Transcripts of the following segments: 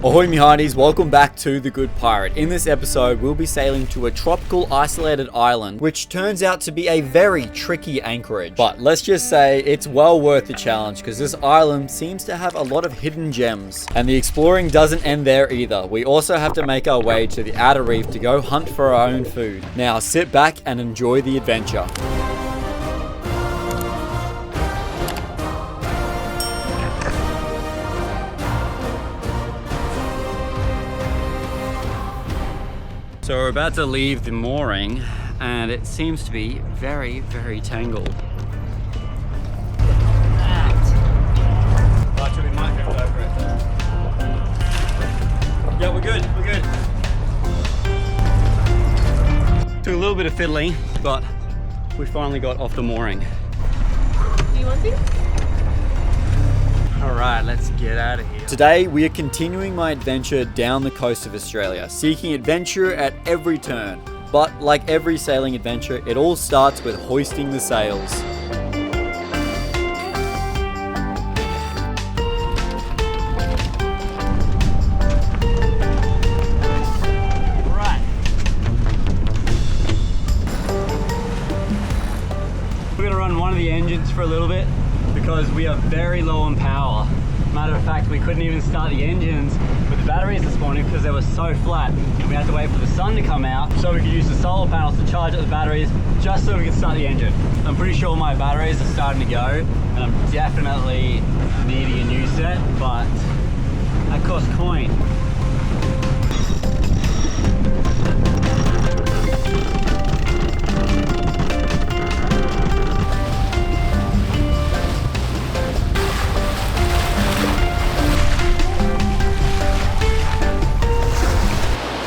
Ahoy me hearties, welcome back to The Good Pirate. In this episode, we'll be sailing to a tropical isolated island, which turns out to be a very tricky anchorage. But let's just say it's well worth the challenge because this island seems to have a lot of hidden gems. And the exploring doesn't end there either. We also have to make our way to the outer reef to go hunt for our own food. Now sit back and enjoy the adventure. So we're about to leave the mooring and it seems to be very, very tangled. Actually, we might drift over it. Yeah, we're good, Took a little bit of fiddling, but we finally got off the mooring. Do you want to? All right, let's get out of here. Today, we are continuing my adventure down the coast of Australia, seeking adventure at every turn. But like every sailing adventure, it all starts with hoisting the sails. Right. We're gonna run one of the engines for a little bit, because we are very low on power. Matter of fact, we couldn't even start the engines with the batteries this morning because they were so flat, and we had to wait for the sun to come out so we could use the solar panels to charge up the batteries just so we could start the engine. I'm pretty sure my batteries are starting to go, and I'm definitely needing a new set, but that costs coin.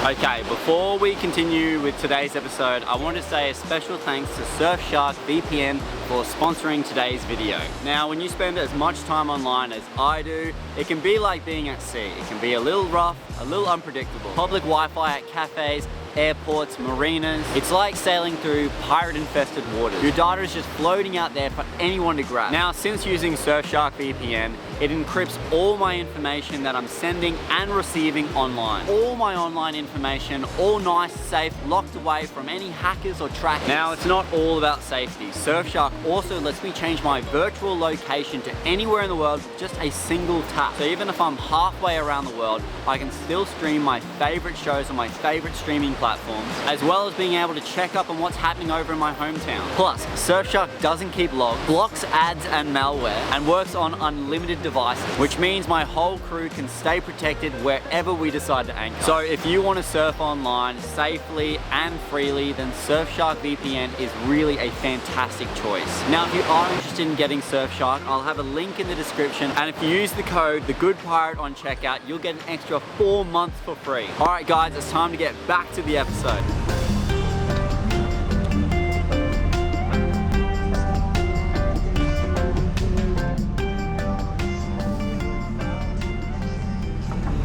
Okay, before we continue with today's episode, I want to say a special thanks to Surfshark VPN for sponsoring today's video. Now, when you spend as much time online as I do, it can be like being at sea. It can be a little rough, a little unpredictable. Public Wi-Fi at cafes, airports, marinas. It's like sailing through pirate-infested waters. Your data is just floating out there for anyone to grab. Now, since using Surfshark VPN, it encrypts all my information that I'm sending and receiving online. All my online information, all nice, safe, locked away from any hackers or trackers. Now, it's not all about safety. Surfshark also lets me change my virtual location to anywhere in the world with just a single tap. So even if I'm halfway around the world, I can still stream my favorite shows on my favorite streaming platforms, as well as being able to check up on what's happening over in my hometown. Plus, Surfshark doesn't keep logs, blocks ads and malware, and works on unlimited devices, which means my whole crew can stay protected wherever we decide to anchor. So if you want to surf online safely and freely, then Surfshark VPN is really a fantastic choice. Now, if you are interested in getting Surfshark, I'll have a link in the description, and if you use the code TheGoodPirate on checkout, you'll get an extra 4 months for free. Alright guys, it's time to get back to the episode.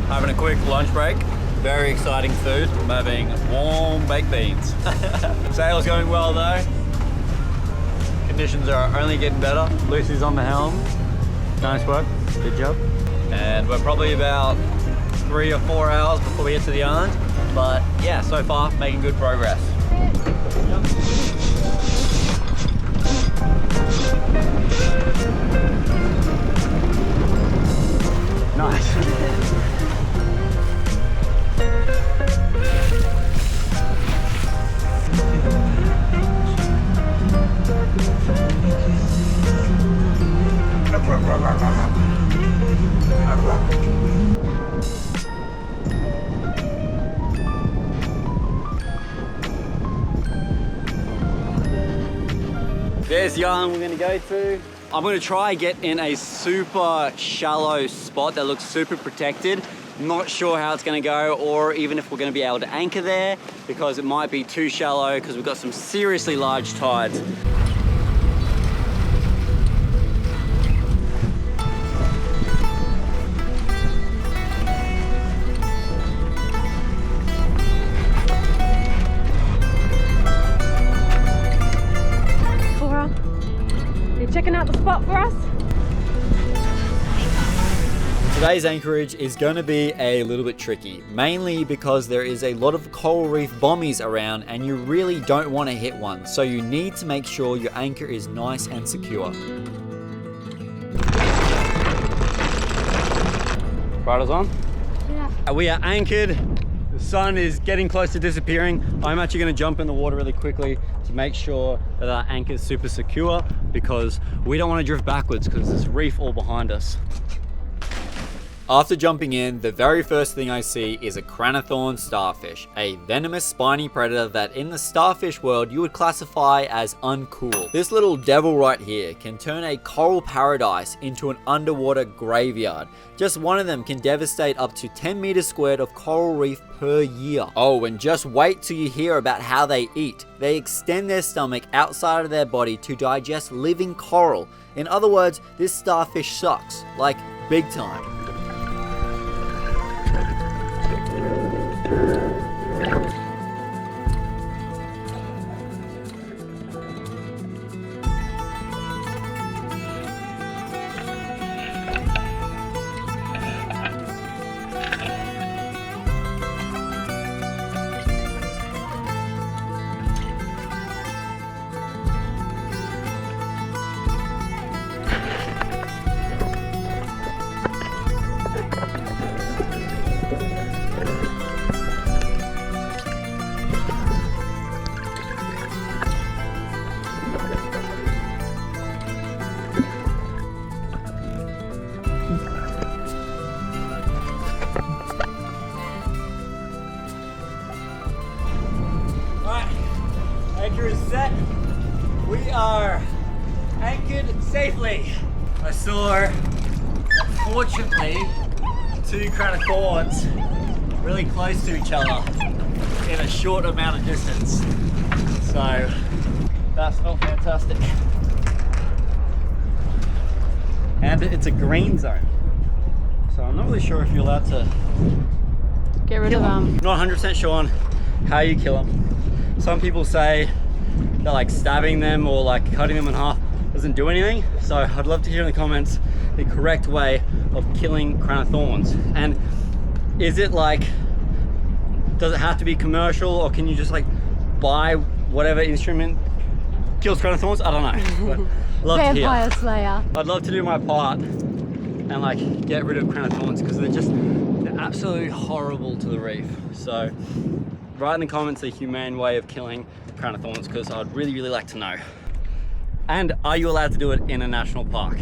Having a quick lunch break. Very exciting food. I'm having warm baked beans. Sail's going well though. Conditions are only getting better. Lucy's on the helm. Nice work. Good job. And we're probably about 3 or 4 hours before we get to the island. But yeah, so far making good progress. Nice. There's the island we're gonna go to. I'm gonna try get in a super shallow spot that looks super protected. Not sure how it's gonna go, or even if we're gonna be able to anchor there, because it might be too shallow because we've got some seriously large tides. Checking out the spot for us? Today's anchorage is going to be a little bit tricky, mainly because there is a lot of coral reef bommies around and you really don't want to hit one, so you need to make sure your anchor is nice and secure. Bridle's on? Yeah. We are anchored. The sun is getting close to disappearing. I'm actually going to jump in the water really quickly to make sure that our anchor is super secure because we don't want to drift backwards because there's reef all behind us. After jumping in, the very first thing I see is a cranithorn starfish, a venomous spiny predator that in the starfish world you would classify as uncool. This little devil right here can turn a coral paradise into an underwater graveyard. Just one of them can devastate up to 10 meters squared of coral reef per year. Oh, and just wait till you hear about how they eat. They extend their stomach outside of their body to digest living coral. In other words, this starfish sucks, like big time. Anchor is set. We are anchored safely. I saw, unfortunately, two cranithorns really close to each other in a short amount of distance. So that's not fantastic. And it's a green zone. So I'm not really sure if you're allowed to get rid of them. Not 100% sure on how you kill them. Some people say that like stabbing them or like cutting them in half doesn't do anything. So I'd love to hear in the comments the correct way of killing cranithorns. And is it like, does it have to be commercial or can you just like buy whatever instrument kills cranithorns? I don't know. But love to hear. Vampire Slayer. I'd love to do my part and like get rid of cranithorns because they're absolutely horrible to the reef. So write in the comments the humane way of killing cranithorns because I'd really like to know. And are you allowed to do it in a national park?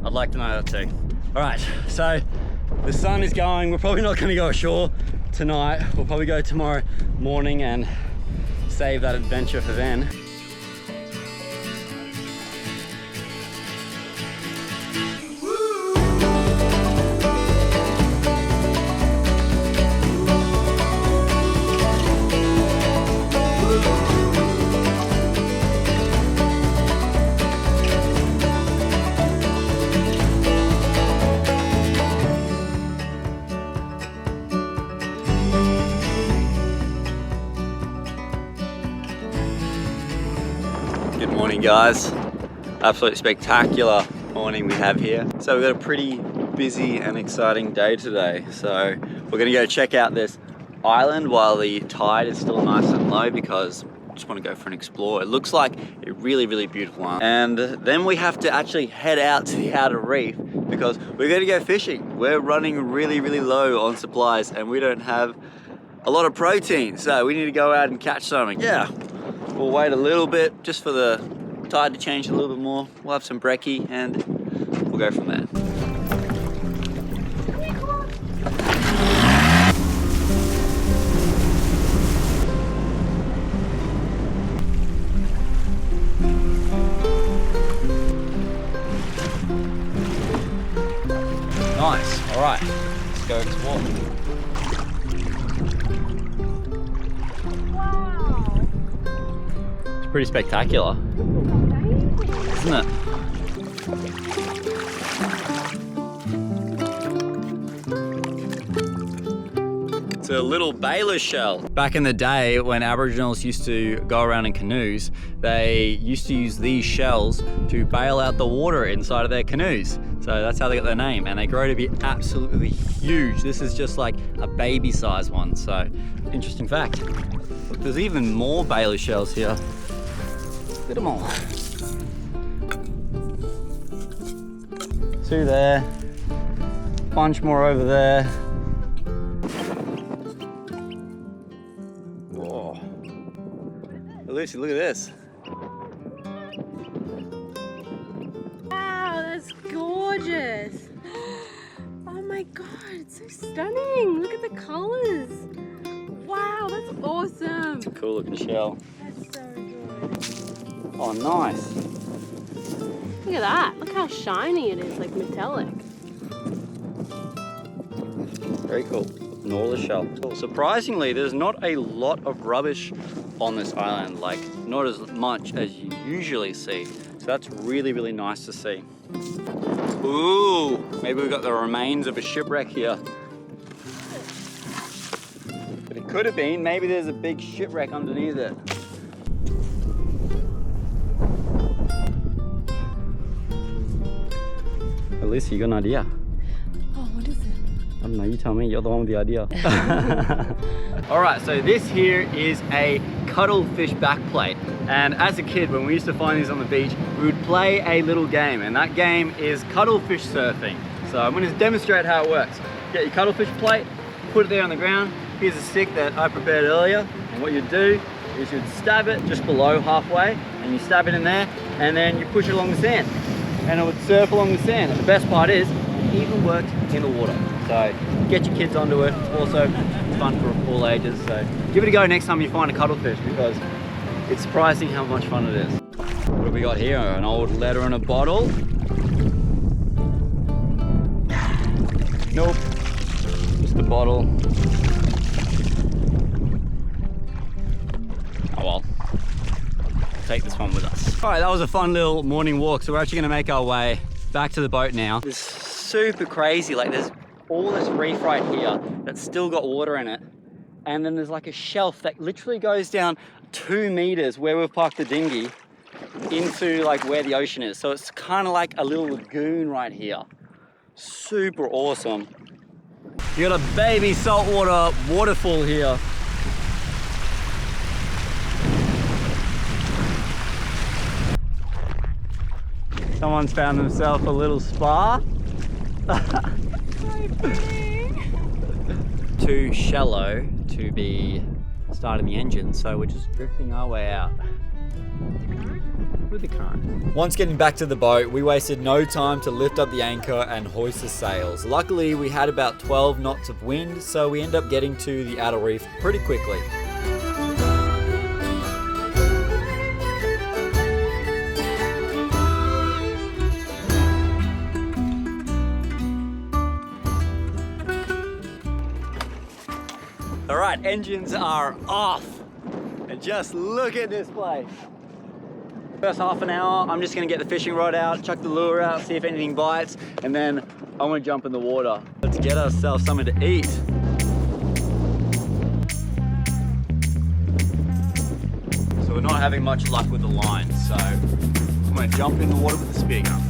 I'd like to know that too. All right, so the sun is going. We're probably not going to go ashore tonight. We'll probably go tomorrow morning and save that adventure for then. Good morning guys, absolutely spectacular morning we have here. So we've got a pretty busy and exciting day today. So we're gonna go check out this island while the tide is still nice and low because I just want to go for an explore. It looks like a really beautiful island. And then we have to actually head out to the outer reef because we're gonna go fishing. We're running really low on supplies and we don't have a lot of protein. So we need to go out and catch something. Yeah. We'll wait a little bit just for the tide to change a little bit more. We'll have some brekkie and we'll go from there. Nice, all right, let's go explore. Pretty spectacular, isn't it? It's a little baler shell. Back in the day when Aboriginals used to go around in canoes, they used to use these shells to bail out the water inside of their canoes. So that's how they got their name, and they grow to be absolutely huge. This is just like a baby size one, so interesting fact. Look, there's even more Bailey shells here. Look at them all. 2 there, bunch more over there. Whoa. Lucy, look at this. Wow, that's gorgeous. Oh my god, it's so stunning. Look at the colors. Wow, that's awesome. It's a cool looking shell. That's so good. Oh, nice. Look at that. Look how shiny it is, like metallic. Very cool. Norla shell. Cool. Surprisingly, there's not a lot of rubbish on this island, like not as much as you usually see. So that's really, really nice to see. Ooh, maybe we've got the remains of a shipwreck here. But it could have been, maybe there's a big shipwreck underneath it. Alyssa, you got an idea? Oh, what is it? I don't know, you tell me, you're the one with the idea. All right, so this here is a cuttlefish backplate. And as a kid, when we used to find these on the beach, we would play a little game, and that game is cuttlefish surfing. So I'm gonna demonstrate how it works. Get your cuttlefish plate, put it there on the ground. Here's a stick that I prepared earlier. And what you'd do is you'd stab it just below halfway, and you stab it in there, and then you push it along the sand. And it would surf along the sand. And the best part is, it even worked in the water. So get your kids onto it. It's also fun for all ages. So give it a go next time you find a cuttlefish, because it's surprising how much fun it is. What have we got here? An old letter in a bottle. Nope, just a bottle. Oh well, take this one with us. All right, that was a fun little morning walk. So we're actually gonna make our way back to the boat now. It's super crazy, like there's all this reef right here that's still got water in it. And then there's like a shelf that literally goes down 2 meters where we've parked the dinghy into like where the ocean is. So it's kind of like a little lagoon right here. Super awesome. You got a baby saltwater waterfall here. Someone's found themselves a little spa. Too shallow to be starting the engine, so we're just drifting our way out with the current. Once getting back to the boat, we wasted no time to lift up the anchor and hoist the sails. Luckily, we had about 12 knots of wind, so we ended up getting to the outer reef pretty quickly. All right, engines are off. And just look at this place. First half an hour, I'm just gonna get the fishing rod out, chuck the lure out, see if anything bites, and then I'm gonna jump in the water. Let's get ourselves something to eat. So we're not having much luck with the line, so I'm gonna jump in the water with the spear gun.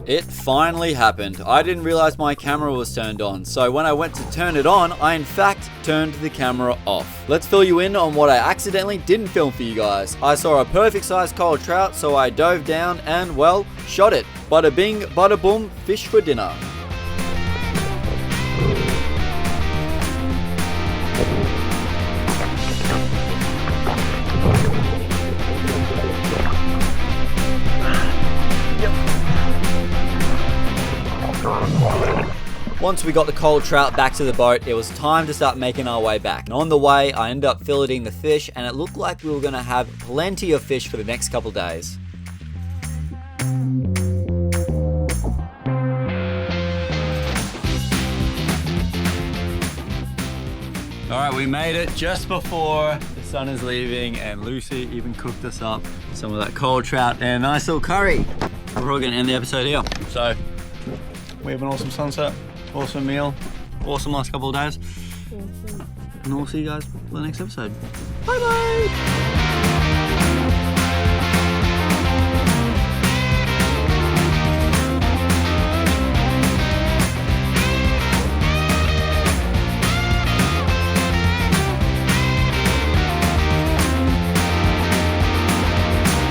It finally happened. I didn't realize my camera was turned on, so when I went to turn it on, I in fact turned the camera off. Let's fill you in on what I accidentally didn't film for you guys. I saw a perfect sized coral trout, so I dove down and, well, shot it. Bada bing, bada boom, fish for dinner. Once we got the coral trout back to the boat, it was time to start making our way back. And on the way, I ended up filleting the fish, and it looked like we were gonna have plenty of fish for the next couple days. All right, we made it just before the sun is leaving, and Lucy even cooked us up some of that cold trout and a nice little curry. We're probably gonna end the episode here. So, we have an awesome sunset, awesome meal, awesome last couple of days. Awesome. And we'll see you guys for the next episode. Bye bye!